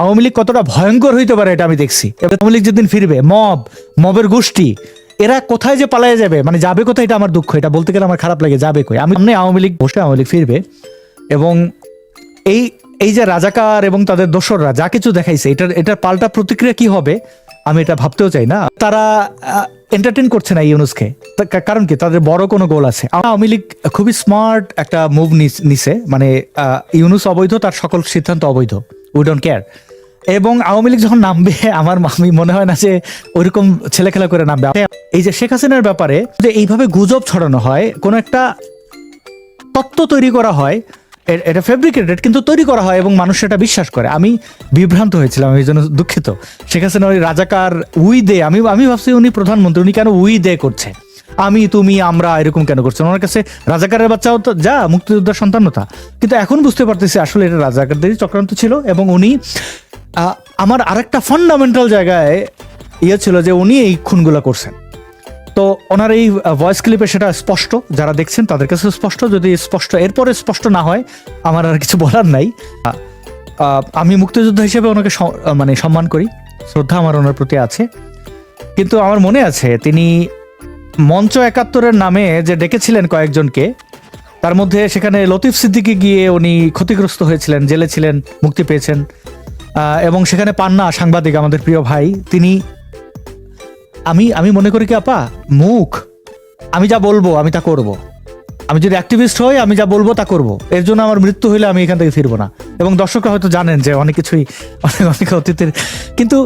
আওয়ামী লীগ কতটা ভয়ঙ্কর হইতে পারে এটা আমি দেখছি। এবার আওয়ামী লীগ যেদিন ফিরবে, মবের গোষ্ঠী এরা কোথায় যে পালায় যাবে, মানে যাবে কোথায়, এটা আমার দুঃখ। এটা বলতে গেলে আমার খারাপ লাগে, যাবে কই। আমি আওয়ামী লীগ বসে, আওয়ামী লীগ ফিরবে এবং এই এই যে রাজাকার এবং তাদের দোসররা যা কিছু দেখাইছে, এটার পাল্টা প্রতিক্রিয়া কি হবে আমি এটা ভাবতেও চাই না। তারা এন্টারটেইন করছে না ইউনুসকে, কারণ কি তাদের বড় কোনো গোল আছে। আওয়ামী লীগ খুবই স্মার্ট একটা মুভ নিছে, মানে ইউনুস অবৈধ, তার সকল সিদ্ধান্ত অবৈধ, উই ডোন্ট কেয়ার। এবং আওয়ামী লীগ যখন নামবে, আমার মনে হয় না যে ওইরকম ছেলে খেলা করে নামবে। এই যে শেখ হাসিনার ব্যাপারে যে এইভাবে গুজব ছড়ানো হয়, কোনো একটা তত্ত্ব তৈরি করা হয়, এটা ফেব্রিকেটেড কিন্তু তৈরি করা হয় এবং মানুষ সেটা বিশ্বাস করে। আমি বিভ্রান্ত হয়েছিলাম, এই জন্য দুঃখিত। শেখ হাসিনা ওই রাজাকার উই দে, আমি ভাবছি উনি প্রধানমন্ত্রী, উনি কেন উই দে করছে, আমি তুমি আমরা এরকম কেন করছে। ওনার কাছে রাজাকারের বাচ্চাও তো যা মুক্তিযোদ্ধার সন্তানতা, কিন্তু এখন বুঝতে পারতেছি আসলে এটা রাজাকারদেরই চক্রান্ত ছিল। এবং উনি আমার আরেকটা ফান্ডামেন্টাল জায়গায় ছিল যে উনি এই খুনগুলো করছেন। তো ওনার এই ভয়েস ক্লিপে সেটা স্পষ্ট, যারা দেখছেন তাদের কাছে স্পষ্ট। যদি স্পষ্ট এরপরে স্পষ্ট না হয়, আমার আর কিছু বলার নাই। আমি মুক্তিযোদ্ধা হিসেবে ওনাকে মানে সম্মান করি, শ্রদ্ধা আমার ওনার প্রতি আছে। কিন্তু আমার মনে আছে তিনি মঞ্চ ৭১-এর নামে যে ডেকেছিলেন কয়েকজনকে, তার মধ্যে সেখানে লতিফ সিদ্দিকী গিয়ে উনি ক্ষতিগ্রস্ত হয়েছিলেন, জেলে ছিলেন, মুক্তি পেয়েছেন। এবং সেখানে পান্না সাংবাদিক, আমাদের প্রিয় ভাই, তিনি আমি মনে করি কি আপা, আমি যা বলবো আমি তা করব। আমি যদি অ্যাক্টিভিস্ট হই, আমি যা বলবো তা করব। এর জন্য আমার মৃত্যু হইলে আমি এখান থেকে ফিরবো না। এবং দর্শকরা হয়তো জানেন যে অনেক কিছুই, অনেক অতীতের, কিন্তু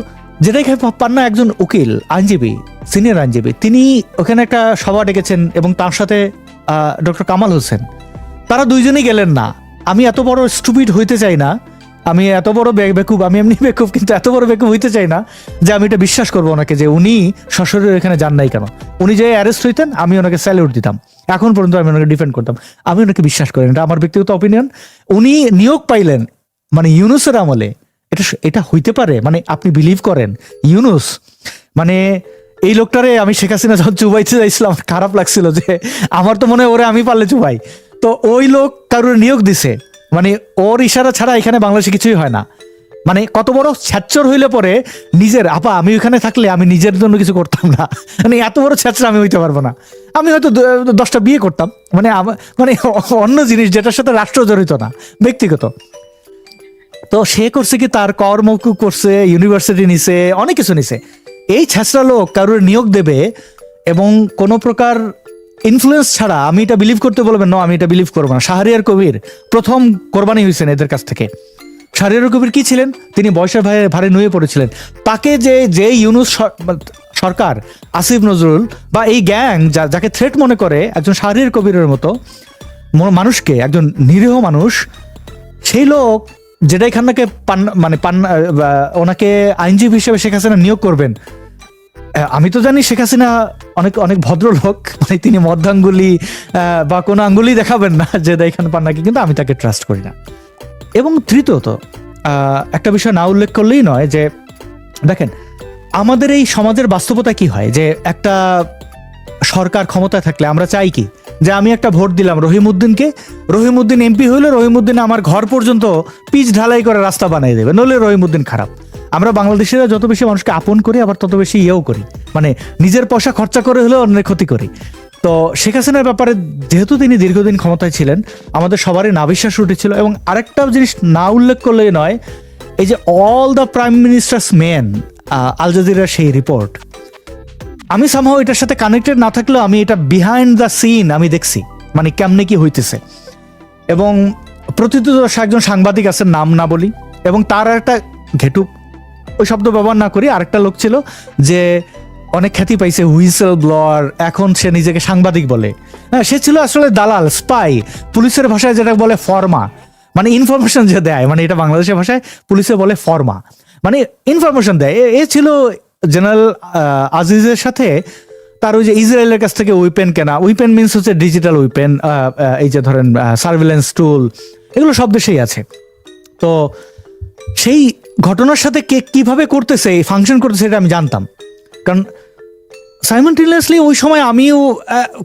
যেটাই পান্না একজন উকিল, আইনজীবী, সিনিয়র আইনজীবী, তিনি ওখানে একটা সভা ডেকেছেন এবং তার সাথে ডক্টর কামাল হোসেন, তারা দুইজনেই গেলেন না। আমি এত বড় স্টুপিড হইতে চাই না, আমি এত বড় বেকুব, আমি এমনি বেকুব, কিন্তু এত বড় বেকুব হইতে চাই না যে আমি এটা বিশ্বাস করবো ওনাকে যে উনি সশরীরে এখানে যান নাই কেন। উনি যে অ্যারেস্ট হইতেন, আমি ওনাকে স্যালিউট দিতাম, এখন পর্যন্ত আমি ওনাকে ডিফেন্ড করতাম। আমি ওনাকে বিশ্বাস করি, এটা আমার ব্যক্তিগত অপিনিয়ন। উনি নিয়োগ পাইলেন মানে ইউনুসের আমলে, এটা হইতে পারে? মানে আপনি বিলিভ করেন ইউনুস, মানে এই লোকটারে আমি শেখ হাসিনা যখন চুবাইতে চাইছিলাম, খারাপ লাগছিল যে আমার তো মনে হয় ওরে আমি পারলে চুবাই, তো ওই লোক কারোর নিয়োগ দিছে, মানে ওর ইশারা ছাড়া এখানে বাংলাদেশে কিছুই হয় না। মানে কত বড় ছ্যাচর হইলে পরে নিজের, আপা আমি ওখানে থাকলে আমি নিজের জন্য কিছু করতাম না, মানে এত বড় ছ্যাচর আমি হইতে পারবো না। আমি হয়তো 10টা বিয়ে করতাম, মানে মানে অন্য জিনিস যেটার সাথে রাষ্ট্র জড়িত না, ব্যক্তিগত। তো সে করছে কি, তার কর্ম করছে, ইউনিভার্সিটি নিছে, অনেক কিছু নিছে। এই ছ্যাচরা লোক কারোর নিয়োগ দেবে এবং কোনো প্রকার ইনফ্লুয়েন্স ছাড়া, আমি এটা বিলিভ করতে বলবেন না, আমি এটা বিলিভ করবো না। শাহরিয়ার কবির প্রথম কোরবানি হয়েছেন এদের কাছ থেকে। শাহরিয়ার কবির কি ছিলেন, তিনি বয়সের ভারে নুয়ে পড়েছিলেন। তাকে যে ইউনুস সরকার, আসিফ নজরুল বা এই গ্যাং যাকে থ্রেট মনে করে, একজন শাহরিয়ার কবিরের মতো মানুষকে, একজন নিরীহ মানুষ, সেই লোক যেটাই খান্নাকে ওনাকে আইনজীবী হিসেবে শেখ হাসিনা নিয়োগ করবেন। আমি তো জানি শেখ হাসিনা অনেক ভদ্রলোক, মানে তিনি মধ্যাঙ্গুলি বা কোনো আঙ্গুলি দেখাবেন না যে এখানে পান্নাকে, কিন্তু আমি তাকে ট্রাস্ট করি না। এবং তৃতীয়ত একটা বিষয় না উল্লেখ করলেই নয় যে দেখেন আমাদের এই সমাজের বাস্তবতা কি হয়, যে একটা সরকার ক্ষমতায় থাকলে আমরা চাই কি, যে আমি একটা ভোট দিলাম রহিমউদ্দিনকে, রহিমউদ্দিন এমপি হইলে রহিমউদ্দিন আমার ঘর পর্যন্ত পিচ ঢালাই করে রাস্তা বানিয়ে দেবে, নইলে রহিমউদ্দিন খারাপ। আমরা বাংলাদেশিরা যত বেশি মানুষকে আপন করি, আবার তত বেশি ইয়েও করি, মানে নিজের পয়সা খরচা করে হলেও অন্যের ক্ষতি করি। তো শেখ হাসিনার ব্যাপারে যেহেতু তিনি দীর্ঘদিন ক্ষমতায় ছিলেন, আমাদের সবারই নাবিশ্বাস উঠেছিল। এবং আরেকটা জিনিস না উল্লেখ করলেই নয়, এই যে all the prime minister's men, আল জাজিরার সেই রিপোর্ট, আমি সামহাও এটার সাথে কানেক্টেড না থাকলেও আমি এটা বিহাইন্ড দ্য সিন আমি দেখছি, মানে কেমনে কি হইতেছে। এবং প্রতিদিদর্শা একজন সাংবাদিক আছেন, নাম না বলি, এবং তার একটা ঘেটুক, ওই শব্দ ব্যবহার না করি, আরেকটা লোক ছিল যে অনেক খ্যাতি পাইছে, হুইসেল ব্লোয়ার, এখন সে নিজেকে সাংবাদিক বলে। হ্যাঁ, সে ছিল আসলে দালাল, স্পাই, পুলিশের ভাষায় যেটা বলে ফর্মা, মানে ইনফরমেশন যে দেয়, মানে এটা বাংলাদেশের ভাষায় পুলিশে বলে ফর্মা, মানে ইনফরমেশন দেয়। এ ছিল জেনারেল আজিজের সাথে তার ওই যে ইসরায়েলের কাছ থেকে উইপেন কেনা, উইপেন মিনস হচ্ছে ডিজিটাল উইপেন, এই যে ধরেন সার্ভিলেন্স টুল, এগুলো সব দেশেই আছে। তো সেই ঘটনার সাথে কে কিভাবে করতেছে, ফাংশন করতেছে, এটা আমি জানতাম। কারণ সাইমনটেনিয়াসলি ওই সময় আমিও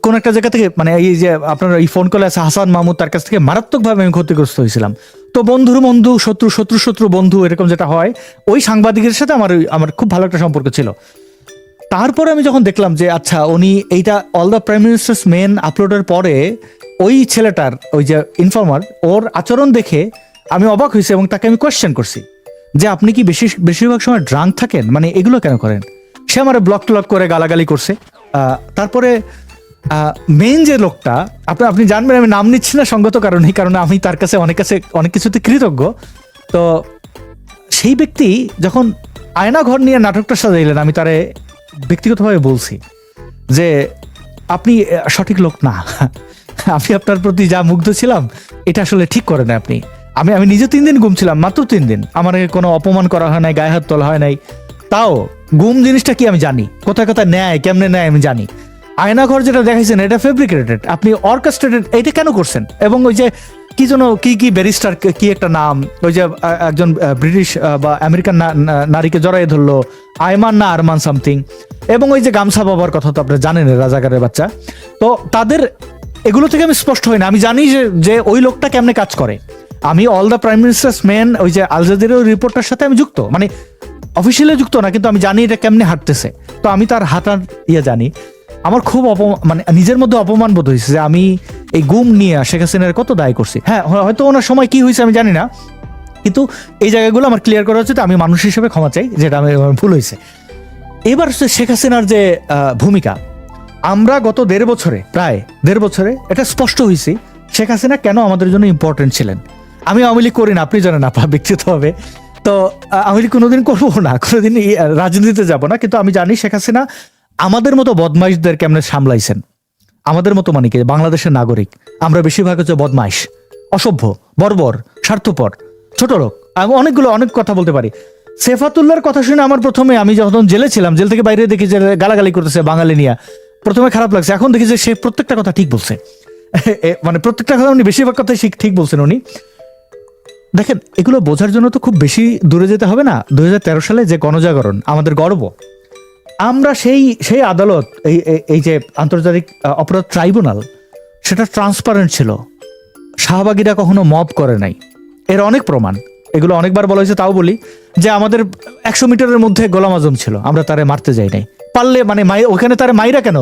কোন একটা জায়গা থেকে, মানে এই যে আপনার এই ফোন কলে আছে হাসান মাহমুদ, তার কাছ থেকে মারাত্মকভাবে আমি ক্ষতিগ্রস্ত হয়েছিলাম। তো বন্ধুর বন্ধু, শত্রু শত্রু শত্রু বন্ধু, এরকম যেটা হয়, ওই সাংবাদিকের সাথে আমার খুব ভালো একটা সম্পর্ক ছিল। তারপরে আমি যখন দেখলাম যে আচ্ছা উনি এইটা all the prime minister's men আপলোডের পরে ওই ছেলেটার, ওই যে ইনফর্মার, ওর আচরণ দেখে আমি অবাক হয়েছি এবং তাকে আমি কোয়েশ্চেন করছি যে আপনি কি বেশিরভাগ সময় ড্রাঙ্ক থাকেন, মানে এগুলো কেন করেন? সে আমার ব্লক টলক করে গালাগালি করছে। তারপরে মেইন যে লোকটা, আপনি জানবেন আমি নাম নিচ্ছি না সঙ্গত কারণে, কারণ আমি তার কাছে অনেক কিছুতে কৃতজ্ঞ। তো সেই ব্যক্তি যখন আয়না ঘর নিয়ে নাটকটা সাজাইলেন, আমি তারে ব্যক্তিগতভাবে বলছি যে আপনি সঠিক লোক না, আমি আপনার প্রতি যা মুগ্ধ ছিলাম এটা আসলে ঠিক করেন আপনি। আমি নিজে 3 দিন ঘুমছিলাম, মাত্র 3 দিন, আমার কোনো অপমান করা হয় নাই, গায়ে হাত তোলা হয় নাই। তাও গুম জিনিসটা কি আমি জানি, কোথায় কোথায় নেয়, কেমনে নেয় আমি জানি। আয়নাঘর যেটা দেখাইছেন এটা ফেব্রিকেটেড, আপনি অর্কেস্ট্রেটেড, এইটা কেন করছেন? এবং ওই যে কি যেন কি ব্যারিস্টার কি একটা নাম, ওই যে একজন ব্রিটিশ বা আমেরিকান নারীকে জড়াই ধরলো, আয়মান না আরমান সামথিং, এবং ওই যে গামছা বাবার কথা তো আপনি জানেন, রাজাকারের বাচ্চা। তো তাদের এগুলো থেকে আমি স্পষ্ট হই না, আমি জানি যে ওই লোকটা কেমনে কাজ করে। আমি all the prime minister's main ওই যে আল জাজিরা রিপোর্টার সাথে আমি যুক্ত, মানে অফিসিয়ালি যুক্ত না, কিন্তু আমি জানি এটা কেমনে হাঁটতেছে। তো আমি তার হাঁটার জানি। আমার খুব মানে নিজের মধ্যে অপমান বোধ হয়েছে যে আমি এই গুম নিয়ে শেখ হাসিনার কত দায় করছি। হ্যাঁ, হয়তো ওনার সময় কি হয়েছে আমি জানি না, কিন্তু এই জায়গাগুলো আমার ক্লিয়ার করা হচ্ছে। আমি মানুষ হিসেবে ক্ষমা চাই, যেটা আমার ভুল হয়েছে। এবার শেখ হাসিনার যে ভূমিকা, আমরা গত প্রায় দেড় বছরে এটা স্পষ্ট হয়েছি শেখ হাসিনা কেন আমাদের জন্য ইম্পর্টেন্ট ছিলেন। আমি আওয়ামী লীগ করি না, আপনি জানেন আপা, ব্যক্তিগতভাবে তো আওয়ামী লীগ কোনোদিন করবো না, কোনোদিন রাজনীতিতে যাব না, কিন্তু আমি জানি শেখ হাসিনা আমাদের মতো বদমাইশদের কেমনে সামলাইছেন। আমাদের মতো মানে কি, বাংলাদেশের নাগরিক আমরা বেশিরভাগ হচ্ছে বদমাইশ, অসভ্য, বর্বর, স্বার্থপর, ছোট লোক। আমি অনেক কথা বলতে পারি। সেফাতুল্লাহর কথা শুনে আমার প্রথমে, আমি যখন জেলে ছিলাম, জেল থেকে বাইরে দেখি যে গালাগালি করতেছে বাঙালি নিয়ে, প্রথমে খারাপ লাগছে। এখন দেখি যে সে প্রত্যেকটা কথা ঠিক বলছে, মানে প্রত্যেকটা কথা উনি, বেশিরভাগ কথাই ঠিক বলছেন উনি। দেখেন, এগুলো বোঝার জন্য তো খুব বেশি দূরে যেতে হবে না। 2013 সালে যে গণজাগরণ, আমাদের গর্ব, আমরা সেই আদালত, এই যে আন্তর্জাতিক অপরাধ ট্রাইব্যুনাল, সেটা ট্রান্সপারেন্ট ছিল। শাহবাগীরা কখনো মব করে নাই, এর অনেক প্রমাণ। এগুলো অনেকবার বলা হয়েছে, তাও বলি যে আমাদের 100 মিটারের মধ্যে গোলাম আজম ছিল, আমরা তারে মারতে যাই নাই। পারলে মানে ওখানে তারে মাইরা কেন,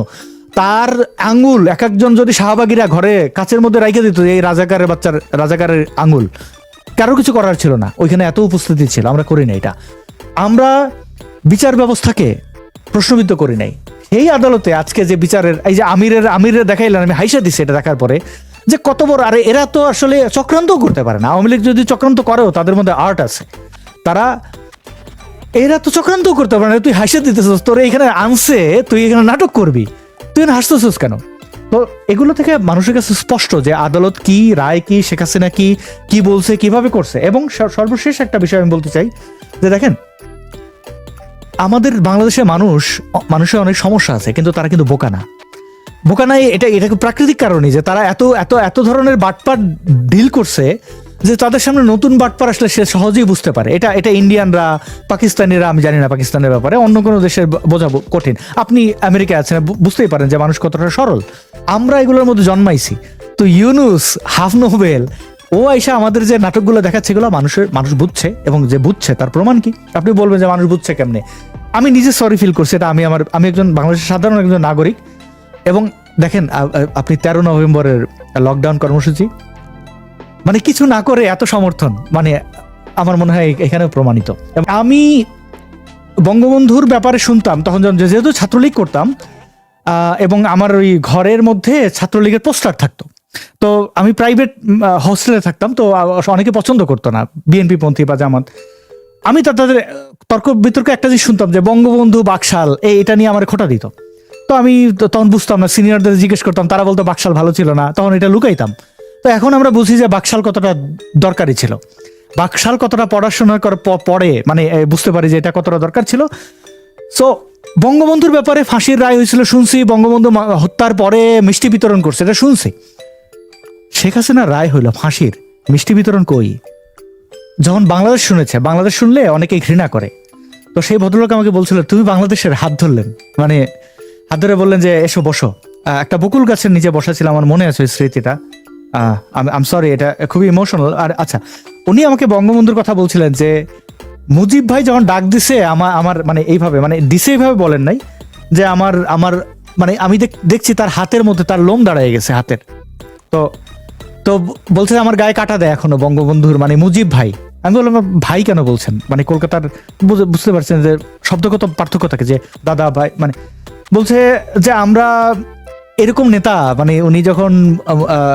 তার আঙ্গুল এক একজন যদি শাহবাগীরা ঘরে কাচের মধ্যে রাইখে দিত, এই রাজাকারের আঙ্গুল, কারো কিছু করার ছিল না। ওইখানে এত উপস্থিতি ছিল, আমরা করি না এটা। আমরা বিচার ব্যবস্থাকে প্রশ্নবিদ্ধ করি নাই। এই আদালতে আজকে যে বিচারের, এই যে আমিরের দেখাইলেন, আমি হাইসা দিচ্ছি এটা দেখার পরে, যে কত বড়। আরে এরা তো আসলে চক্রান্তও করতে পারে না। আওয়ামী লীগ যদি চক্রান্ত করেও তাদের মধ্যে আর্ট আছে, এরা তো চক্রান্তও করতে পারে না। তুই হাসে দিতেছিস, তোর এখানে আনছে, তুই এখানে নাটক করবি, তুই হাসতেছিস কেন? তো এগুলো থেকে মানুষের কাছে স্পষ্ট যে আদালত কি, রায় কি, শেখ হাসিনা কি বলছে, কিভাবে করছে। এবং সর্বশেষ একটা বিষয় আমি বলতে চাই যে দেখেন, আমাদের বাংলাদেশের মানুষের অনেক সমস্যা আছে, কিন্তু তারা কিন্তু বোকা না। এটা প্রাকৃতিক কারণে যে তারা এত ধরনের বাটপার ডিল করছে যে তাদের সামনে নতুন বাটপার আসলে সে সহজেই বুঝতে পারে। এটা ইন্ডিয়ানরা, পাকিস্তানিরা, আমি জানি না পাকিস্তানের ব্যাপারে, অন্য কোনো দেশের বোঝাবো কঠিন। আপনি আমেরিকায় আছেন, বুঝতেই পারেন যে মানুষ কতটা সরল। আমরা এগুলোর মধ্যে জন্মাইছি। তো ইউনুস, হাফ নোবেল, ও আইসা আমাদের যে নাটকগুলো দেখাচ্ছে, এগুলো মানুষ বুঝছে, এবং যে বুঝছে তার প্রমাণ কি? আপনি বলবেন যে মানুষ বুঝছে কেমনে? আমি নিজে সরি ফিল করছি, এটা আমি একজন বাংলাদেশের সাধারণ একজন নাগরিক। এবং দেখেন, আপনি 13 নভেম্বরের লকডাউন কর্মসূচি, মানে কিছু না করে এত সমর্থন, মানে আমার মনে হয় এখানেও প্রমাণিত। আমি বঙ্গবন্ধুর ব্যাপারে শুনতাম তখন, যেহেতু ছাত্রলীগ করতাম, এবং আমার ওই ঘরের মধ্যে ছাত্রলীগের পোস্টার থাকতো। তো আমি প্রাইভেট হস্টেলে থাকতাম, তো অনেকে পছন্দ করতো না, বিএনপি পন্থী বা জামাত। আমি তাদের তর্ক বিতর্কে একটা জিনিস শুনতাম যে বঙ্গবন্ধু বাকশাল, এটা নিয়ে আমার খোঁটা দিত। তো আমি তখন বুঝতাম না, সিনিয়রদের জিজ্ঞেস করতাম, তারা বলতো বাকশাল ভালো ছিল না, তখন এটা লুকাইতাম। তো এখন আমরা বুঝি যে বাকশাল কতটা দরকারি ছিল, বাকশাল কতটা পড়াশোনা পরে মানে বুঝতে পারি যে এটা কতটা দরকার ছিল। সো বঙ্গবন্ধুর ব্যাপারে ফাঁসির রায় হয়েছিল শুনছি, বঙ্গবন্ধু হত্যার পরে মিষ্টি বিতরণ করছে, এটা শুনছি। শেখ হাসিনার রায় হইল ফাঁসির, মিষ্টি বিতরণ কই? যখন বাংলাদেশ বাংলাদেশ শুনলে অনেকেই ঘৃণা করে। তো সেই ভদ্রলোক আমাকে বলছিল, তুমি বাংলাদেশের হাত ধরলেন, মানে হাত ধরে বললেন যে এসো বসো। একটা বকুল গাছের নিচে বসা ছিল, আমার মনে আছে ওই স্মৃতিটা। আম সরি, এটা খুবই ইমোশনাল। আর আচ্ছা, উনি আমাকে বঙ্গবন্ধুর কথা বলছিলেন যে মুজিব ভাই যখন ডাক দিছে আমার মানে এইভাবে, মানে দিছে এইভাবে বলেন নাই, যে আমার আমার মানে আমি দেখছি তার হাতের মধ্যে তার লোম দাঁড়ায় গেছে হাতের। তো তো বলছে আমার গায়ে কাটা দেয় এখনো বঙ্গবন্ধুর, মানে মুজিব ভাই। আমি বললাম ভাই কেন বলছেন, মানে কলকাতার বুঝতে পারছেন যে শব্দগত পার্থক্য থাকে, যে দাদা ভাই, মানে বলছে যে আমরা এরকম নেতা, মানে উনি যখন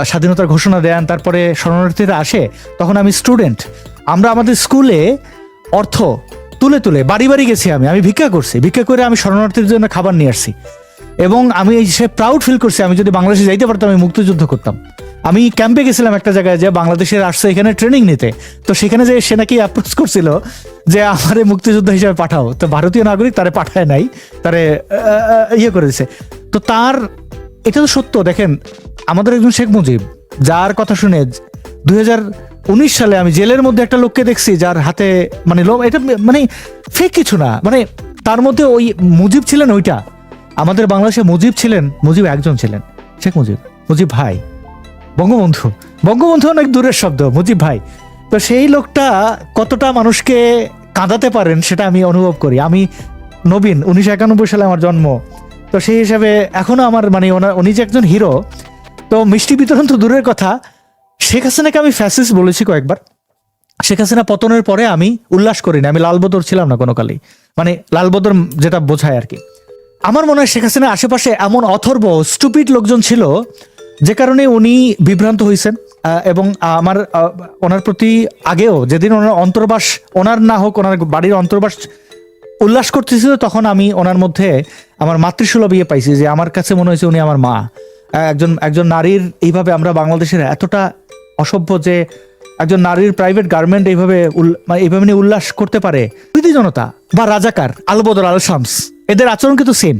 স্বাধীনতার ঘোষণা দেন, তারপরে শরণার্থীরা আসে, তখন আমি স্টুডেন্ট, আমরা আমাদের স্কুলে অর্থ তুলে তুলে বাড়ি বাড়ি গেছি, আমি ভিক্ষা করছি, ভিক্ষা করে আমি শরণার্থীর জন্য খাবার নিয়ে আসছি, এবং আমি সে প্রাউড ফিল করছি আমি যদি বাংলাদেশে যাইতে পারতাম আমি মুক্তিযুদ্ধ করতাম। আমি ক্যাম্পে গেছিলাম একটা জায়গায়, যে বাংলাদেশের আসছে এখানে ট্রেনিং নিতে, তো সেখানে যে সে নাকি অ্যাপ্রোচ করছিল যে আমারে মুক্তিযোদ্ধা হিসেবে পাঠাও, তো ভারতীয় নাগরিক তারে পাঠায় নাই, তারে ইয়ে করে দিছে। তো তার এটা তো সত্য। দেখেন, আমাদের একজন শেখ মুজিব, যার কথা শুনে 2019 সালে আমি জেলের মধ্যে একটা লোককে দেখছি যার হাতে মানে এটা মানে ফেক কিছু না, মানে তার মধ্যে ওই মুজিব ছিলেন, ওইটা আমাদের বাংলাদেশে মুজিব ছিলেন, মুজিব একজন ছিলেন, শেখ মুজিব, মুজিব ভাই, বঙ্গবন্ধু। বঙ্গবন্ধু অনেক দূরের শব্দ, মুজিব ভাই। তো সেই লোকটা কতটা মানুষকে কাঁদাতে পারেন সেটা আমি অনুভব করি। আমি নবীন, 1991 সালে আমার জন্ম, তো সেই হিসাবে এখনো আমার মানে উনি যে একজন হিরো। তো মিষ্টি বিতরণ তো দূরের কথা, শেখ হাসিনাকে আমি ফ্যাসিস্ট বলেছি কয়েকবার। শেখ হাসিনা পতনের পরে আমি উল্লাস করিনি, আমি লালবদর ছিলাম না কোনো কালেই, মানে লালবদর যেটা বোঝায় আর কি। আমার মনে হয় শেখ হাসিনার আশেপাশে এমন অথর্ব স্টুপিড লোকজন ছিল যে কারণে উনি বিভ্রান্ত হয়েছেন। এবং আমার ওনার প্রতি আগেও যেদিন ওনার অন্তর্বাস, ওনার না হোক ওনার বাড়ির অন্তর্বাস উল্লাস করতেছিল, তখন আমি ওনার মধ্যে আমার মাতৃসুলভ ইয়ে পাইছি, যে আমার কাছে মনে হয়েছে উনি আমার মা। একজন নারীর এইভাবে, আমরা বাংলাদেশের এতটা অসভ্য যে একজন নারীর প্রাইভেট গার্মেন্ট এইভাবে নিয়ে উল্লাস করতে পারে। বিরোধী জনতা বা রাজাকার, আলবদর, আল শামস, এদের আচরণ কিন্তু সেম,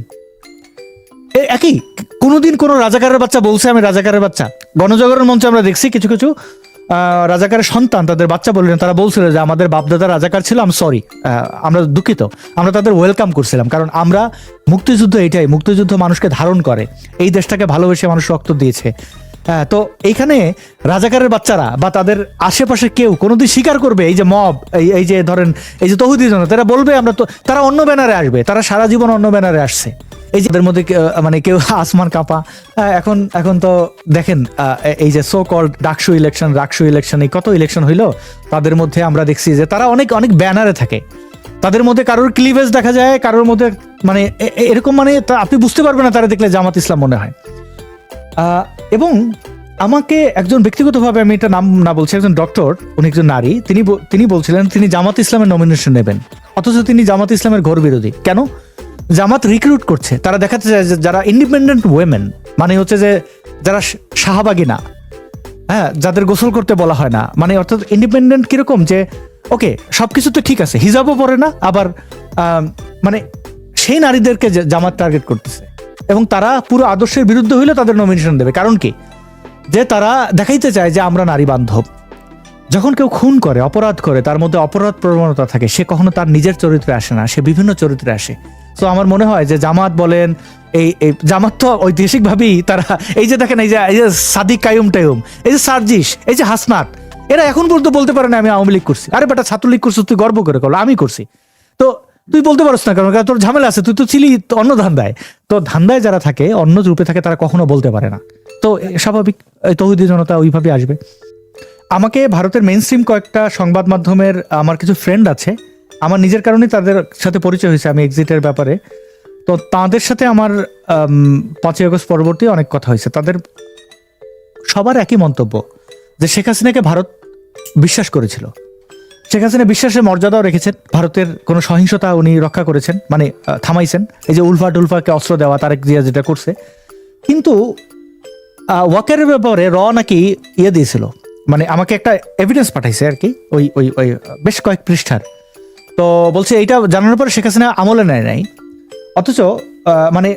একই। কোনোদিন কোনো রাজাকারের বাচ্চা বলছে আমি রাজাকারের বাচ্চা? গণজাগরণ মঞ্চে আমরা দেখছি কিছু কিছু রাজাকারের সন্তান তাদের বাচ্চা বললেন, তারা বলছিল যে আমাদের বাপদাদা রাজাকার ছিল, সরি, আমরা দুঃখিত। আমরা তাদের ওয়েলকাম করছিলাম, কারণ আমরা মুক্তিযুদ্ধ, এটাই মুক্তিযুদ্ধ মানুষকে ধারণ করে, এই দেশটাকে ভালোবেসে মানুষ রক্ত দিয়েছে। তো এইখানে রাজাকারের বাচ্চারা বা তাদের আশেপাশে কেউ কোনোদিন স্বীকার করবে এই যে মব, এই যে ধরেন এই যে তৌহিদি জনতা, তারা বলবে আমরা তো, তারা অন্য ব্যানারে আসবে, তারা সারা জীবন অন্য ব্যানারে আসছে। এই যে মধ্যে মানে কেউ আসমান কাঁপা, এখন তো দেখেন এই যে সো কল্ড রাকসু ইলেকশন, এই কত ইলেকশন হইলো, তাদের মধ্যে আমরা দেখছি যে তারা অনেক অনেক ব্যানারে থাকে, তাদের মধ্যে কারোর ক্লিভেজ দেখা যায়, কারোর মধ্যে মানে এরকম, মানে আপনি বুঝতে পারবেন না তারা দেখলে জামাত ইসলাম মনে হয়। এবং আমাকে একজন ব্যক্তিগতভাবে, আমি এটা নাম না বলছি, একজন ডক্টর, উনি একজন নারী, তিনি বলছিলেন তিনি জামাত ইসলামের নমিনেশন নেবেন, অথচ তিনি জামাত ইসলামের ঘোর বিরোধী। কেন? জামাত রিক্রুট করছে, তারা দেখাতে চায় যে যারা ইন্ডিপেন্ডেন্ট ওয়েমেন, মানে হচ্ছে যে যারা শাহবাগী না, হ্যাঁ, যাদের গোসল করতে বলা হয় না, মানে অর্থাৎ ইন্ডিপেন্ডেন্ট কিরকম, যে ওকে সবকিছু তো ঠিক আছে, হিজাবও পরে না, আবার মানে সেই নারীদেরকে জামাত টার্গেট করতেছে, এবং তারা পুরো আদর্শের বিরুদ্ধে হইলে তাদের নমিনেশন দেবে। কারণ কি? যে তারা দেখাইতে চায় যে আমরা নারী বান্ধব। যখন কেউ খুন করে, অপরাধ করে, তার মধ্যে অপরাধ প্রবণতা থাকে, সে কখনো তার নিজের চরিত্রে আসে না, সে বিভিন্ন চরিত্রে আসে। তো আমার মনে হয় যে জামাত বলেন, এই জামাত তো ঐতিহাসিকভাবেই তারা, এই যে দেখেন, এই যে সাদিক কায়ুম টায়ুম, এই যে সার্জিস, এই যে হাসনাত, এরা এখন পর্যন্ত বলতে পারে না আমি আওয়ামী লীগ করছি। আরে বেটা, ছাত্রলীগ করছিস তুই, গর্ব করে করলো, আমি করছি। তো তুই বলতে পারছ না কারণ তোর ঝামেলা আছে, তুই তো ছিলি অন্য ধান্দায়। তো ধান্দায় যারা থাকে, অন্য রূপে থাকে, তারা কখনো বলতে পারে না। তো স্বাভাবিক তৌহিদি জনতা ওইভাবে আসবে। আমাকে ভারতের মেইন স্ট্রিম কয়েকটা সংবাদ মাধ্যমের, আমার কিছু ফ্রেন্ড আছে, আমার নিজের কারণেই তাদের সাথে পরিচয় হয়েছে আমি এক্সিটের ব্যাপারে। তো তাদের সাথে আমার 5ই আগস্ট পরবর্তী অনেক কথা হয়েছে। তাদের সবার একই মন্তব্য যে শেখ হাসিনাকে ভারত বিশ্বাস করেছিল, শেখ হাসিনা বিশ্বাসের মর্যাদাও রেখেছেন, ভারতের কোনো সহিংসতা উনি রক্ষা করেছেন, মানে থামাইছেন। এই যে উলফা টুলফাকে অস্ত্র দেওয়া, তারেক জিয়া যেটা করছে। কিন্তু ওয়াকারের ব্যাপারে নাকি ইয়ে দিয়েছিল, মানে আমাকে একটা এভিডেন্স পাঠাইছে আর কি, ওই বেশ কয়েক পৃষ্ঠার। তো বলছে এইটা জানানোর পরে শেখ হাসিনা আমলে নেয় নাই। অথচ মানে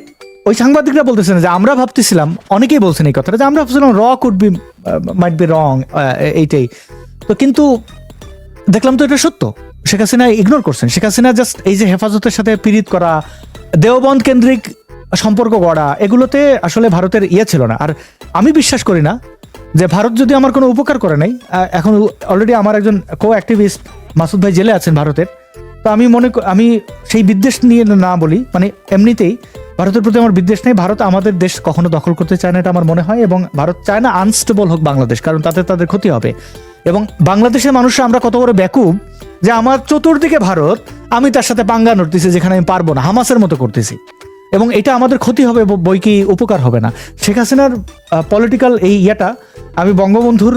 ওই সাংবাদিকরা বলতেছেন যে আমরা ভাবতেছিলাম, অনেকেই বলছেন এই কথাটা, যে আমরা ভাবছিলাম could be might be wrong, এইটাই। তো কিন্তু দেখলাম তো এটা সত্য, শেখ হাসিনা ইগনোর করছেন। শেখ হাসিনা জাস্ট এই যে হেফাজতের সাথে পীড়িত করা, দেওবন্দ কেন্দ্রিক সম্পর্ক গড়া, এগুলোতে আসলে ভারতের ইয়ে ছিল না। আর আমি বিশ্বাস করি না যে ভারত যদি আমার কোনো উপকার করে নাই, এখন অলরেডি আমার একজন কো অ্যাক্টিভিস্ট মাসুদ ভাই জেলে আছেন ভারতের, তো আমি সেই বিদ্বেষ নিয়ে না বলি, মানে এমনিতেই ভারতের প্রতি আমার বিদ্বেষ নেই। ভারত আমাদের দেশ কখনো দখল করতে চায় না, এটা আমার মনে হয়, এবং ভারত চায় না আনস্টেবল হোক বাংলাদেশ, কারণ তাতে তাদের ক্ষতি হবে। এবং বাংলাদেশের মানুষরা আমরা কত বড় বেকুব যে আমার চতুর্দিকে ভারত, আমি তার সাথে পাঙ্গা নড়তেছি যেখানে আমি পারবো না, হামাসের মতো করতেছি, এবং এটা আমাদের ক্ষতি হবে বই কি উপকার হবে না। শেখ হাসিনার পলিটিক্যাল এই ইয়েটা আমি বঙ্গবন্ধুর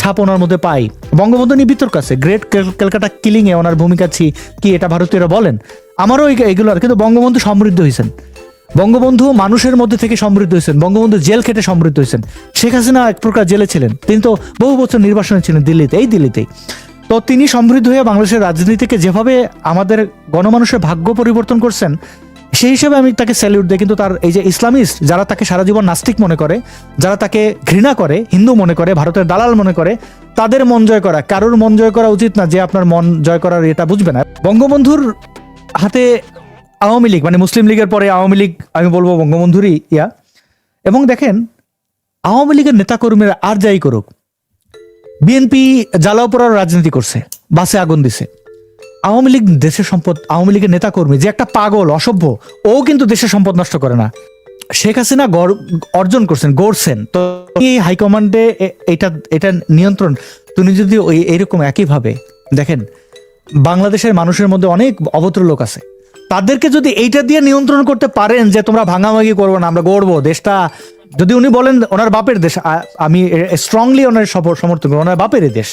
ছাপ ওনার মধ্যে পাই। বঙ্গবন্ধু নিয়ে বিতর্ক আছে, গ্রেট ক্যালকাটা কিলিং এ ওনার ভূমিকা কি এটা ভারতীয়রা বলেন, আমারও এগুলো, কিন্তু বঙ্গবন্ধু সমৃদ্ধ হয়েছেন, বঙ্গবন্ধু মানুষের মধ্যে থেকে সমৃদ্ধ হয়েছেন, বঙ্গবন্ধু জেল খেটে সমৃদ্ধ হয়েছেন। শেখ হাসিনা এক প্রকার জেলে ছিলেন, তিনি তো বহু বছর নির্বাসনে ছিলেন দিল্লিতেই। তো তিনি সমৃদ্ধ হয়ে বাংলাদেশের রাজনীতিকে যেভাবে আমাদের গণমানুষের ভাগ্য পরিবর্তন করছেন, সেই হিসেবে আমি তাকে স্যালিউট দিই। কিন্তু তার এই যে ইসলামিস্ট যারা তাকে সারা জীবন নাস্তিক মনে করে, যারা তাকে ঘৃণা করে, হিন্দু মনে করে, ভারতের দালাল মনে করে, তাদের মন জয় করা, কারোর মন জয় করা উচিত না যে আপনার মন জয় করার এটা বুঝবে না। বঙ্গবন্ধুর হাতে আওয়ামী লীগ, মানে মুসলিম লীগের পরে আওয়ামী লীগ, আমি বলবো বঙ্গবন্ধুরই ইয়া। এবং দেখেন আওয়ামী লীগের নেতাকর্মীরা আর যাই করুক, বিএনপি জ্বালাও পোড়ার রাজনীতি করছে, বাসে আগুন দিছে, আওয়ামী লীগ দেশের সম্পদ, আওয়ামী লীগের নেতাকর্মী যে একটা পাগল অসভ্য, ও কিন্তু দেশের সম্পদ নষ্ট করে না। শেখ হাসিনা অর্জন করছেন, গড়ছেন, তো এই হাইকমান্ডে এটা নিয়ন্ত্রণ, তুমি যদি এইরকম একইভাবে দেখেন বাংলাদেশের মানুষের মধ্যে অনেক অভদ্র লোক আছে, তাদেরকে যদি এইটা দিয়ে নিয়ন্ত্রণ করতে পারেন যে তোমরা ভাঙাভাঙি করবো না, আমরা গড়বো দেশটা, যদি উনি বলেন ওনার বাপের দেশ, আমি স্ট্রংলি ওনার সমর্থন করি, ওনার বাপের দেশ,